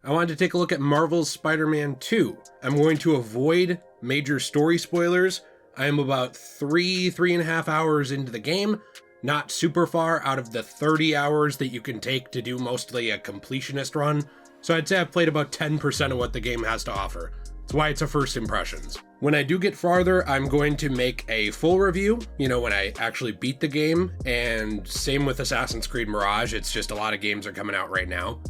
I wanted to take a look at Marvel's Spider-Man 2. I'm going to avoid major story spoilers. I am about 3.5 hours into the game, not super far out of the 30 hours that you can take to do mostly a completionist run. So I'd say I've played about 10% of what the game has to offer. That's why it's a first impressions. When I do get farther, I'm going to make a full review, when I actually beat the game, and same with Assassin's Creed Mirage, it's just a lot of games are coming out right now.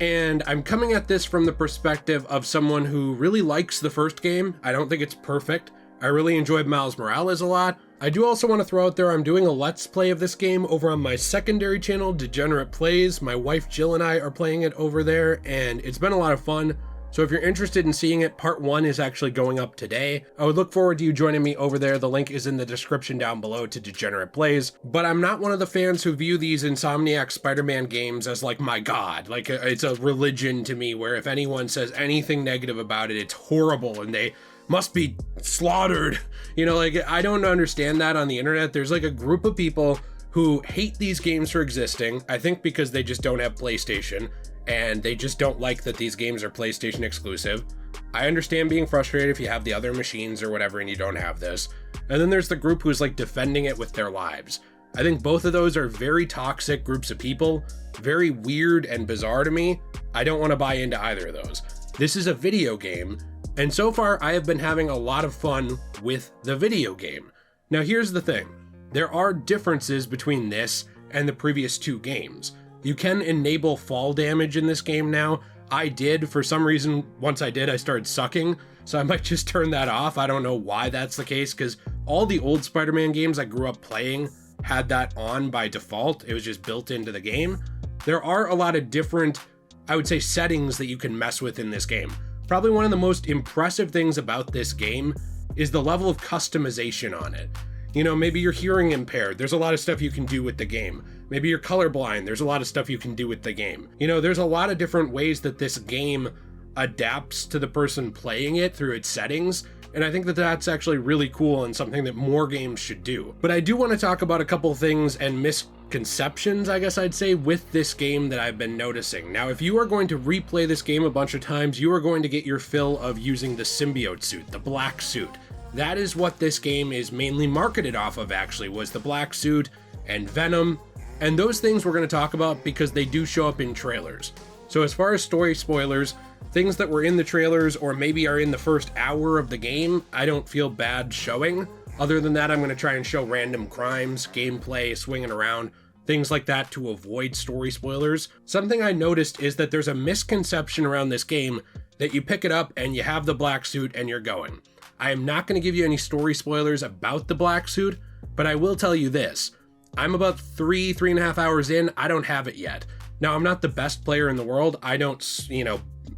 And I'm coming at this from the perspective of someone who really likes the first game. I don't think it's perfect. I really enjoyed Miles Morales a lot. I do also want to throw out there, I'm doing a Let's Play of this game over on my secondary channel, Degenerate Plays. My wife Jill and I are playing it over there, and it's been a lot of fun. So if you're interested in seeing it, part 1 is actually going up today. I would look forward to you joining me over there. The link is in the description down below to Degenerate Plays. But I'm not one of the fans who view these Insomniac Spider-Man games as like my god. Like it's a religion to me where if anyone says anything negative about it, it's horrible and they must be slaughtered. I don't understand that on the internet. There's like a group of people who hate these games for existing. I think because they just don't have PlayStation. And they just don't like that these games are PlayStation exclusive. I understand being frustrated if you have the other machines or whatever and you don't have this. And then there's the group who's like defending it with their lives. I think both of those are very toxic groups of people, very weird and bizarre to me. I don't want to buy into either of those. This is a video game, and so far I have been having a lot of fun with the video game. Now here's the thing. There are differences between this and the previous 2 games. You can enable fall damage in this game now. I did, for some reason, once I did, I started sucking, so I might just turn that off. I don't know why that's the case, because all the old Spider-Man games I grew up playing had that on by default. It was just built into the game. There are a lot of different, I would say, settings that you can mess with in this game. Probably one of the most impressive things about this game is the level of customization on it. Maybe you're hearing impaired. There's a lot of stuff you can do with the game. Maybe you're colorblind. There's a lot of stuff you can do with the game. There's a lot of different ways that this game adapts to the person playing it through its settings. And I think that that's actually really cool and something that more games should do. But I do want to talk about a couple things and misconceptions, I guess I'd say, with this game that I've been noticing. Now, if you are going to replay this game a bunch of times, you are going to get your fill of using the symbiote suit, the black suit. That is what this game is mainly marketed off of, actually, was the black suit and Venom. And those things we're going to talk about because they do show up in trailers. So as far as story spoilers, things that were in the trailers or maybe are in the first hour of the game, I don't feel bad showing. Other than that, I'm going to try and show random crimes, gameplay, swinging around, things like that to avoid story spoilers. Something I noticed is that there's a misconception around this game that you pick it up and you have the black suit and you're going. I am not going to give you any story spoilers about the black suit, but I will tell you this. I'm about 3.5 hours in. I don't have it yet. Now, I'm not the best player in the world. I don't,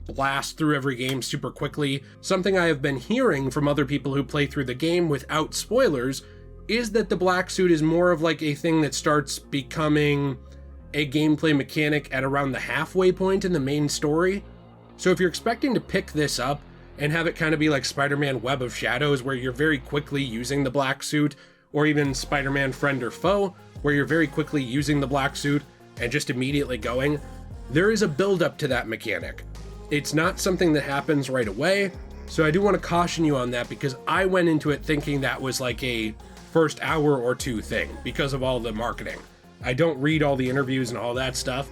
blast through every game super quickly. Something I have been hearing from other people who play through the game without spoilers is that the black suit is more of like a thing that starts becoming a gameplay mechanic at around the halfway point in the main story. So if you're expecting to pick this up and have it kind of be like Spider-Man Web of Shadows, where you're very quickly using the black suit, or even Spider-Man Friend or Foe, where you're very quickly using the black suit and just immediately going, there is a build-up to that mechanic. It's not something that happens right away, so I do want to caution you on that because I went into it thinking that was like a first hour or 2 thing because of all the marketing. I don't read all the interviews and all that stuff,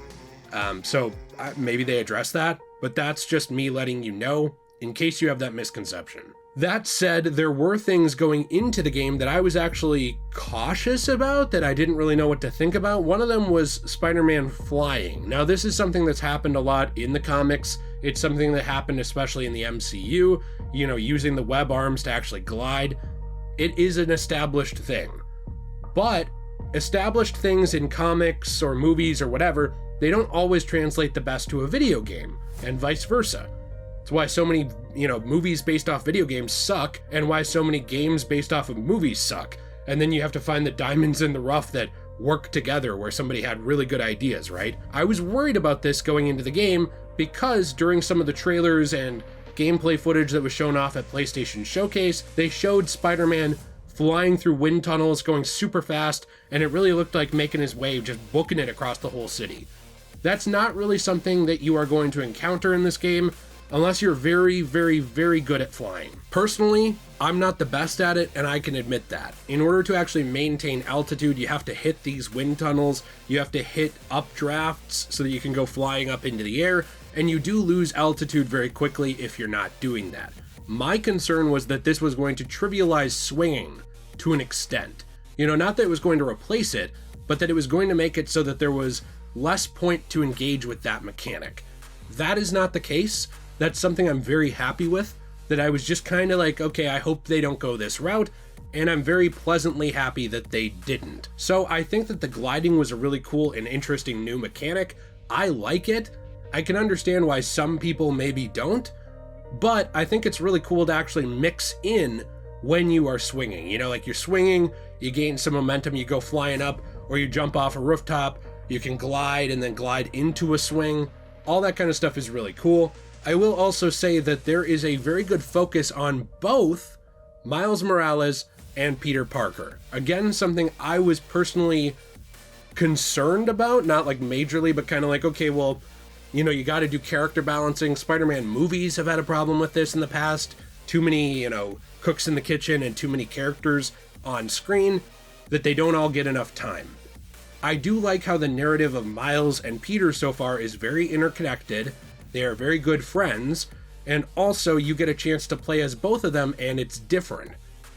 so maybe they address that, but that's just me letting you know in case you have that misconception. That said, there were things going into the game that I was actually cautious about, that I didn't really know what to think about. One of them was Spider-Man flying. Now, this is something that's happened a lot in the comics. It's something that happened especially in the MCU, using the web arms to actually glide. It is an established thing. But established things in comics or movies or whatever, they don't always translate the best to a video game, and vice versa. It's why so many, movies based off video games suck, and why so many games based off of movies suck. And then you have to find the diamonds in the rough that work together where somebody had really good ideas, right? I was worried about this going into the game because during some of the trailers and gameplay footage that was shown off at PlayStation Showcase, they showed Spider-Man flying through wind tunnels, going super fast, and it really looked like making his way, just booking it across the whole city. That's not really something that you are going to encounter in this game unless you're very, very, very good at flying. Personally, I'm not the best at it, and I can admit that. In order to actually maintain altitude, you have to hit these wind tunnels, you have to hit updrafts so that you can go flying up into the air, and you do lose altitude very quickly if you're not doing that. My concern was that this was going to trivialize swinging to an extent. You know, not that it was going to replace it, but that it was going to make it so that there was less point to engage with that mechanic. That is not the case. That's something I'm very happy with, that I was just kind of like, okay, I hope they don't go this route, and I'm very pleasantly happy that they didn't. So I think that the gliding was a really cool and interesting new mechanic. I like it. I can understand why some people maybe don't, but I think it's really cool to actually mix in when you are swinging. You know, like you're swinging, you gain some momentum, you go flying up, or you jump off a rooftop, you can glide and then glide into a swing. All that kind of stuff is really cool. I will also say that there is a very good focus on both Miles Morales and Peter Parker. Again, something I was personally concerned about, not like majorly, but kind of like, okay, well, you know, you got to do character balancing. Spider-Man movies have had a problem with this in the past. Too many, you know, cooks in the kitchen and too many characters on screen that they don't all get enough time. I do like how the narrative of Miles and Peter so far is very interconnected. They are very good friends, and also you get a chance to play as both of them, and it's different.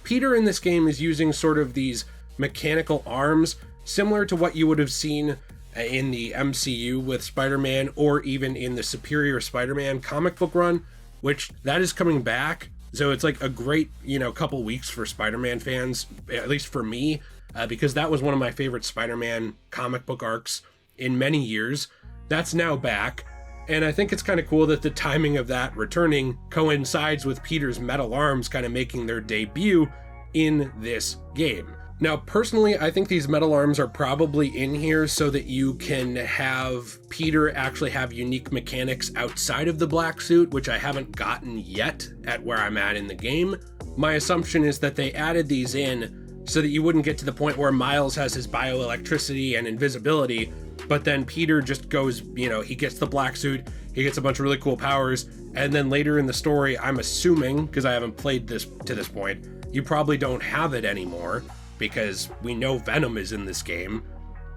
Peter in this game is using sort of these mechanical arms, similar to what you would have seen in the MCU with Spider-Man, or even in the Superior Spider-Man comic book run, which that is coming back. So it's like a great, you know, couple weeks for Spider-Man fans, at least for me, because that was one of my favorite Spider-Man comic book arcs in many years. That's now back. And I think it's kind of cool that the timing of that returning coincides with Peter's metal arms kind of making their debut in this game. Now, personally, I think these metal arms are probably in here so that you can have Peter actually have unique mechanics outside of the black suit, which I haven't gotten yet at where I'm at in the game. My assumption is that they added these in so that you wouldn't get to the point where Miles has his bioelectricity and invisibility, but then Peter just goes, you know, he gets the black suit, he gets a bunch of really cool powers, and then later in the story, I'm assuming, because I haven't played this to this point, you probably don't have it anymore, because we know Venom is in this game.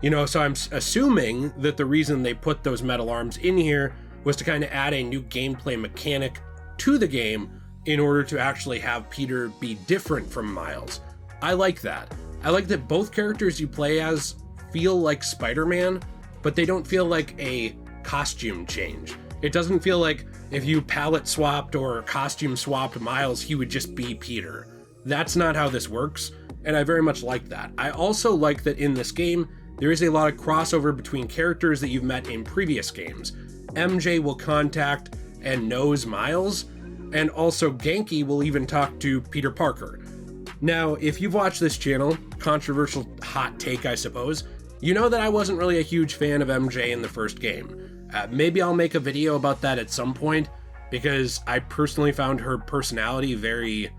You know, so I'm assuming that the reason they put those metal arms in here was to kind of add a new gameplay mechanic to the game in order to actually have Peter be different from Miles. I like that. I like that both characters you play as feel like Spider-Man, but they don't feel like a costume change. It doesn't feel like if you palette swapped or costume swapped Miles, he would just be Peter. That's not how this works, and I very much like that. I also like that in this game, there is a lot of crossover between characters that you've met in previous games. MJ will contact and knows Miles, and also Genki will even talk to Peter Parker. Now, if you've watched this channel, controversial hot take I suppose, you know that I wasn't really a huge fan of MJ in the first game. Maybe I'll make a video about that at some point, because I personally found her personality very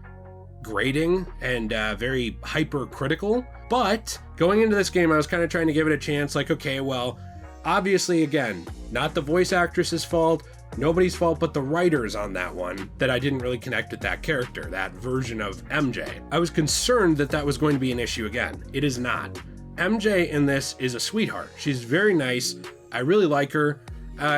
grating and very hypercritical. But going into this game, I was kind of trying to give it a chance, like, okay, well, obviously, again, not the voice actress's fault, nobody's fault but the writers on that one, that I didn't really connect with that character, that version of MJ. I was concerned that that was going to be an issue again. It is not. MJ in this is a sweetheart. She's very nice. I really like her.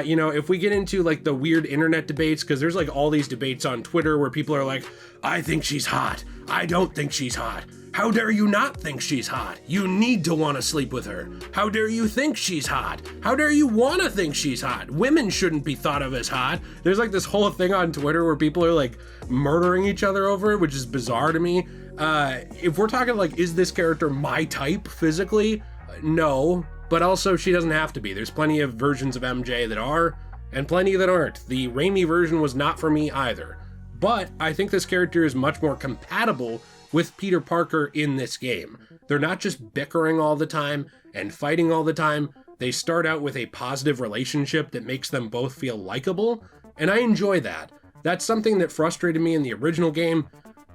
You know, if we get into like the weird internet debates, because there's like all these debates on Twitter where people are like, I think she's hot. I don't think she's hot. How dare you not think she's hot? You need to want to sleep with her. How dare you think she's hot? How dare you want to think she's hot? Women shouldn't be thought of as hot. There's like this whole thing on Twitter where people are like murdering each other over it, which is bizarre to me. If we're talking like, is this character my type physically? No, but also she doesn't have to be. There's plenty of versions of MJ that are, and plenty that aren't. The Raimi version was not for me either. But I think this character is much more compatible with Peter Parker in this game. They're not just bickering all the time and fighting all the time. They start out with a positive relationship that makes them both feel likable, and I enjoy that. That's something that frustrated me in the original game.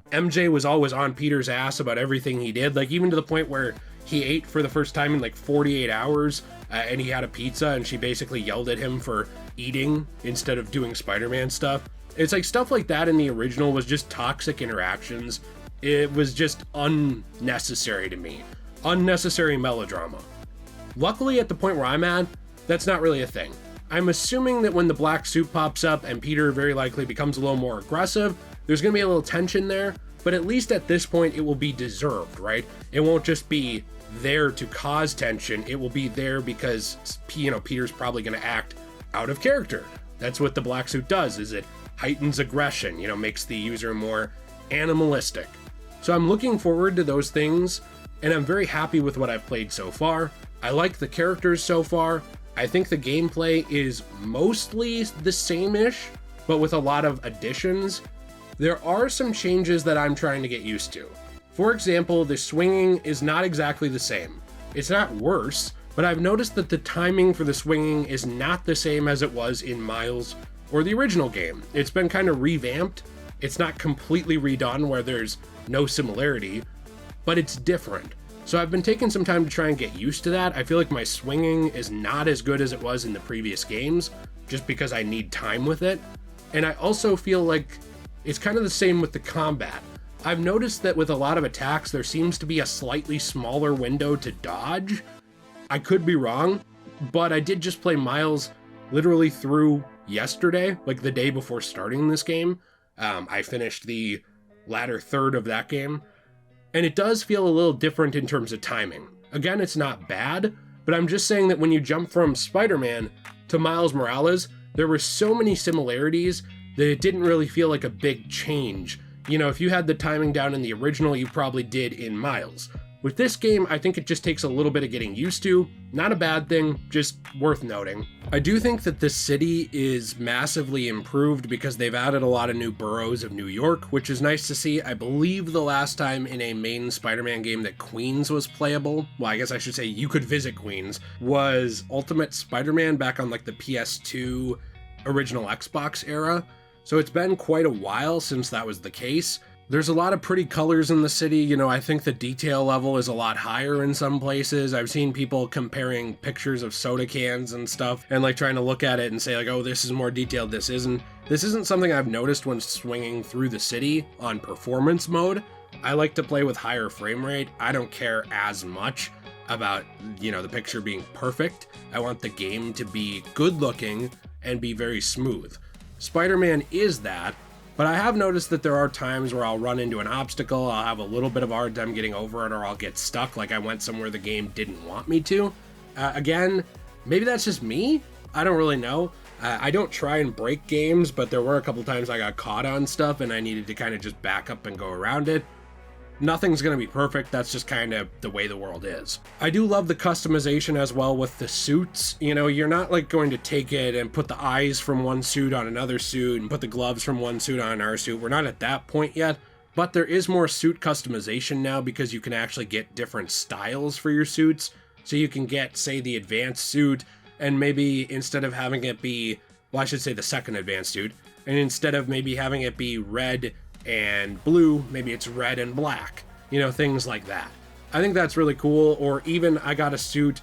MJ was always on Peter's ass about everything he did, like even to the point where he ate for the first time in like 48 hours and he had a pizza and she basically yelled at him for eating instead of doing Spider-Man stuff. It's like stuff like that in the original was just toxic interactions. It was just unnecessary to me. Unnecessary melodrama. Luckily, at the point where I'm at, that's not really a thing. I'm assuming that when the black suit pops up and Peter very likely becomes a little more aggressive, there's going to be a little tension there, but at least at this point it will be deserved, right? It won't just be there to cause tension, it will be there because, Peter's probably going to act out of character. That's what the black suit does, is it heightens aggression, makes the user more animalistic. So I'm looking forward to those things, and I'm very happy with what I've played so far. I like the characters so far. I think the gameplay is mostly the same-ish, but with a lot of additions. There are some changes that I'm trying to get used to. For example, the swinging is not exactly the same. It's not worse, but I've noticed that the timing for the swinging is not the same as it was in Miles or the original game. It's been kind of revamped. It's not completely redone where there's no similarity, but it's different. So I've been taking some time to try and get used to that. I feel like my swinging is not as good as it was in the previous games, just because I need time with it. And I also feel like it's kind of the same with the combat. I've noticed that with a lot of attacks, there seems to be a slightly smaller window to dodge. I could be wrong, but I did just play Miles literally through yesterday, like the day before starting this game. I finished the latter third of that game. And it does feel a little different in terms of timing. Again, it's not bad, but I'm just saying that when you jump from Spider-Man to Miles Morales, there were so many similarities that it didn't really feel like a big change. If you had the timing down in the original, you probably did in Miles. With this game, I think it just takes a little bit of getting used to. Not a bad thing, just worth noting. I do think that the city is massively improved because they've added a lot of new boroughs of New York, which is nice to see. I believe the last time in a main Spider-Man game that Queens was playable, well, I guess I should say you could visit Queens, was Ultimate Spider-Man back on like the PS2 original Xbox era. So it's been quite a while since that was the case. There's a lot of pretty colors in the city. I think the detail level is a lot higher in some places. I've seen people comparing pictures of soda cans and stuff and like trying to look at it and say like, oh, this is more detailed, this isn't. This isn't something I've noticed when swinging through the city on performance mode. I like to play with higher frame rate. I don't care as much about, the picture being perfect. I want the game to be good looking and be very smooth. Spider-Man is that. But I have noticed that there are times where I'll run into an obstacle, I'll have a little bit of a hard time getting over it, or I'll get stuck like I went somewhere the game didn't want me to. Again, maybe that's just me? I don't really know. I don't try and break games, but there were a couple times I got caught on stuff and I needed to kind of just back up and go around it. Nothing's going to be perfect, that's just kind of the way the world is. I do love the customization as well with the suits. You're not like going to take it and put the eyes from one suit on another suit and put the gloves from one suit on another suit. We're not at that point yet, but there is more suit customization now because you can actually get different styles for your suits. So you can get, say, the advanced suit, and maybe instead of having it be, well, I should say the second advanced suit, and instead of maybe having it be red and blue, maybe it's red and black, things like that. I think that's really cool. Or even I got a suit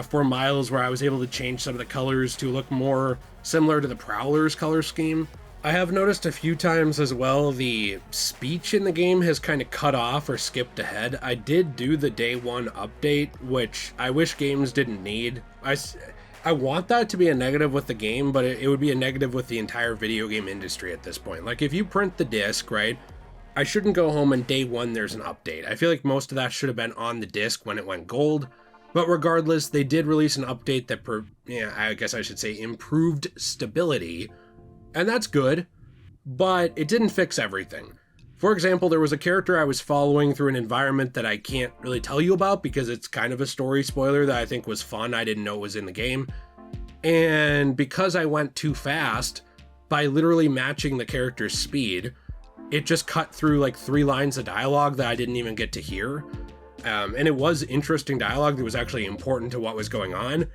for Miles where I was able to change some of the colors to look more similar to the Prowler's color scheme. I have noticed a few times as well the speech in the game has kind of cut off or skipped ahead. I did do the day one update, which I wish games didn't need. I want that to be a negative with the game, but it would be a negative with the entire video game industry at this point. Like if you print the disc, right, I shouldn't go home and day one there's an update. I feel like most of that should have been on the disc when it went gold. But regardless, they did release an update that, I guess I should say, improved stability. And that's good, but it didn't fix everything. For example, there was a character I was following through an environment that I can't really tell you about because it's kind of a story spoiler that I think was fun. I didn't know it was in the game. And because I went too fast, by literally matching the character's speed, it just cut through like 3 lines of dialogue that I didn't even get to hear. And it was interesting dialogue that was actually important to what was going on.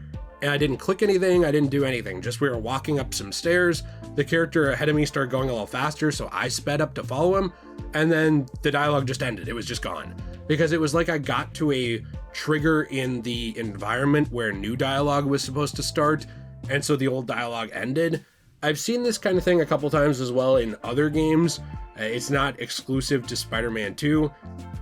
And I didn't click anything, I didn't do anything. Just we were walking up some stairs, the character ahead of me started going a little faster, so I sped up to follow him, and then the dialogue just ended. It was just gone. Because it was like I got to a trigger in the environment where new dialogue was supposed to start, and so the old dialogue ended. I've seen this kind of thing a couple times as well in other games. It's not exclusive to Spider-Man 2,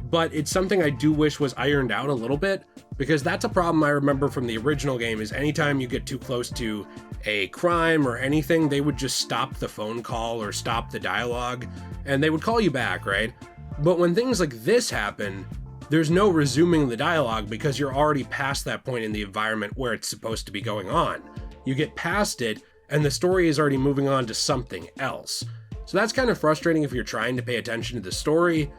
but it's something I do wish was ironed out a little bit, because that's a problem I remember from the original game, is anytime you get too close to a crime or anything, they would just stop the phone call or stop the dialogue, and they would call you back, right? But when things like this happen, there's no resuming the dialogue because you're already past that point in the environment where it's supposed to be going on. You get past it, and the story is already moving on to something else. So that's kind of frustrating if you're trying to pay attention to the story.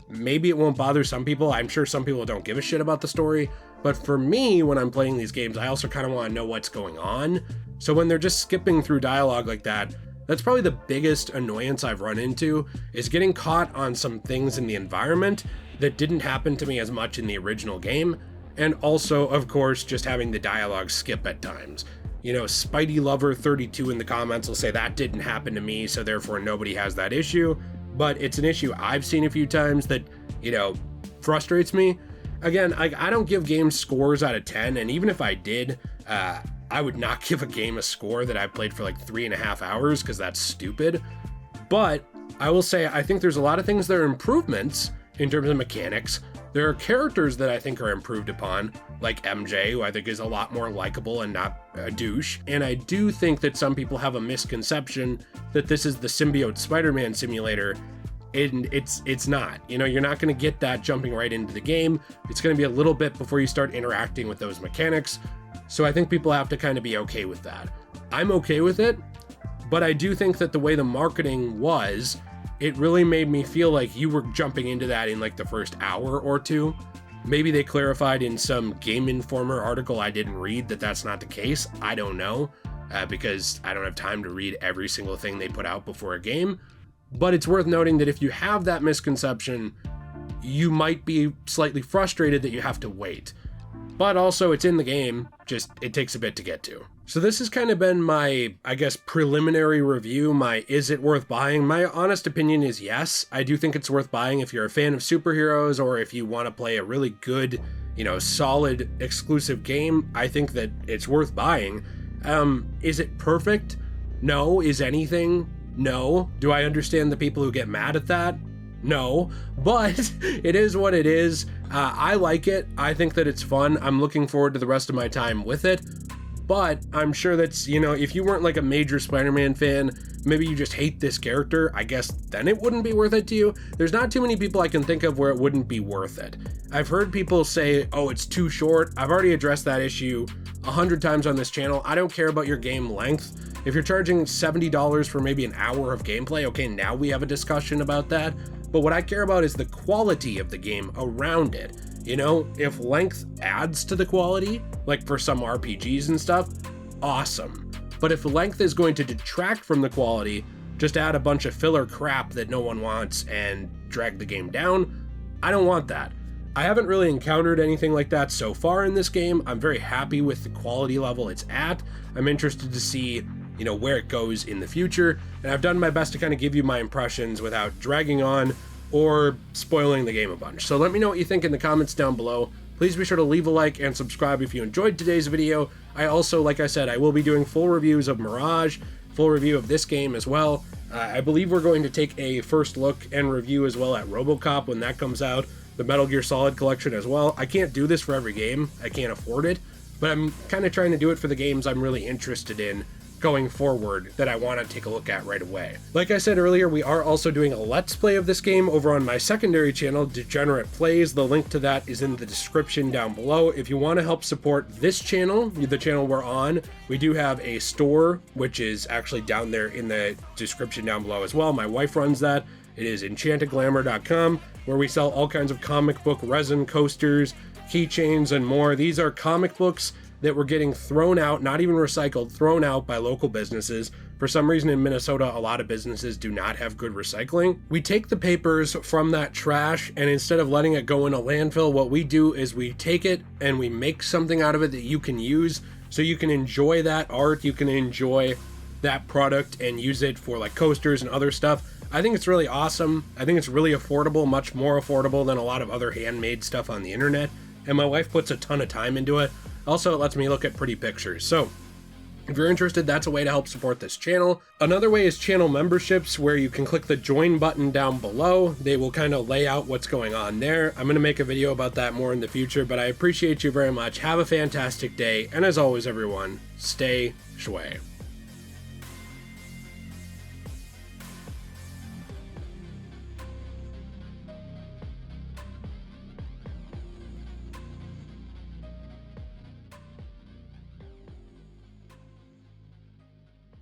Maybe it won't bother some people. I'm sure some people don't give a shit about the story. But for me, when I'm playing these games, I also kind of want to know what's going on. So when they're just skipping through dialogue like that, that's probably the biggest annoyance I've run into, is getting caught on some things in the environment that didn't happen to me as much in the original game. And also, of course, just having the dialogue skip at times. You know, Spidey Lover 32 in the comments will say that didn't happen to me, so therefore nobody has that issue. But it's an issue I've seen a few times that, you know, frustrates me. Again, I don't give games scores out of 10, and even if I did, I would not give a game a score that I played for like 3.5 hours, because that's stupid. But I will say, I think there's a lot of things that are improvements in terms of mechanics. There are characters that I think are improved upon, like MJ, who I think is a lot more likable and not a douche. And I do think that some people have a misconception that this is the Symbiote Spider-Man simulator, and it's not. You know, you're not going to get that jumping right into the game. It's going to be a little bit before you start interacting with those mechanics. So I think people have to kind of be okay with that. I'm okay with it, but I do think that the way the marketing was, it really made me feel like you were jumping into that in like the first hour or two. Maybe they clarified in some Game Informer article I didn't read that that's not the case. I don't know, because I don't have time to read every single thing they put out before a game. But it's worth noting that if you have that misconception, you might be slightly frustrated that you have to wait. But also, it's in the game, just it takes a bit to get to. So this has kind of been my, I guess, preliminary review, my is it worth buying? My honest opinion is yes. I do think it's worth buying if you're a fan of superheroes, or if you want to play a really good, you know, solid exclusive game. I think that it's worth buying. Is it perfect? No. Is anything? No. Do I understand the people who get mad at that? No, but it is what it is. I like it. I think that it's fun. I'm looking forward to the rest of my time with it. But I'm sure that's, you know, if you weren't like a major Spider-Man fan, maybe you just hate this character, I guess then it wouldn't be worth it to you. There's not too many people I can think of where it wouldn't be worth it. I've heard people say, oh, it's too short. I've already addressed that issue 100 times on this channel. I don't care about your game length. If you're charging $70 for maybe an hour of gameplay, okay, now we have a discussion about that. But what I care about is the quality of the game around it. You know, if length adds to the quality, like for some RPGs and stuff, awesome. But if length is going to detract from the quality, just add a bunch of filler crap that no one wants and drag the game down, I don't want that. I haven't really encountered anything like that so far in this game. I'm very happy with the quality level it's at. I'm interested to see, you know, where it goes in the future, and I've done my best to kind of give you my impressions without dragging on or spoiling the game a bunch. So let me know what you think in the comments down below. Please be sure to leave a like and subscribe if you enjoyed today's video. I also, like I said, I will be doing full reviews of Mirage, full review of this game as well. I believe we're going to take a first look and review as well at RoboCop when that comes out, the Metal Gear Solid collection as well. I can't do this for every game, I can't afford it, but I'm kind of trying to do it for the games I'm really interested in going forward that I want to take a look at right away. Like I said earlier, we are also doing a Let's Play of this game over on my secondary channel, Degenerate Plays. The link to that is in the description down below. If you want to help support this channel, the channel we're on, we do have a store, which is actually down there in the description down below as well. My wife runs that. It is enchantedglamour.com, where we sell all kinds of comic book resin coasters, keychains, and more. These are comic books that were getting thrown out, not even recycled, thrown out by local businesses. For some reason in Minnesota, a lot of businesses do not have good recycling. We take the papers from that trash, and instead of letting it go in a landfill, what we do is we take it and we make something out of it that you can use, so you can enjoy that art, you can enjoy that product and use it for like coasters and other stuff. I think it's really awesome. I think it's really affordable, much more affordable than a lot of other handmade stuff on the internet. and my wife puts a ton of time into it. Also, it lets me look at pretty pictures. So if you're interested, that's a way to help support this channel. Another way is channel memberships, where you can click the join button down below. They will kind of lay out what's going on there. I'm going to make a video about that more in the future, but I appreciate you very much. Have a fantastic day, and as always, everyone, stay shui.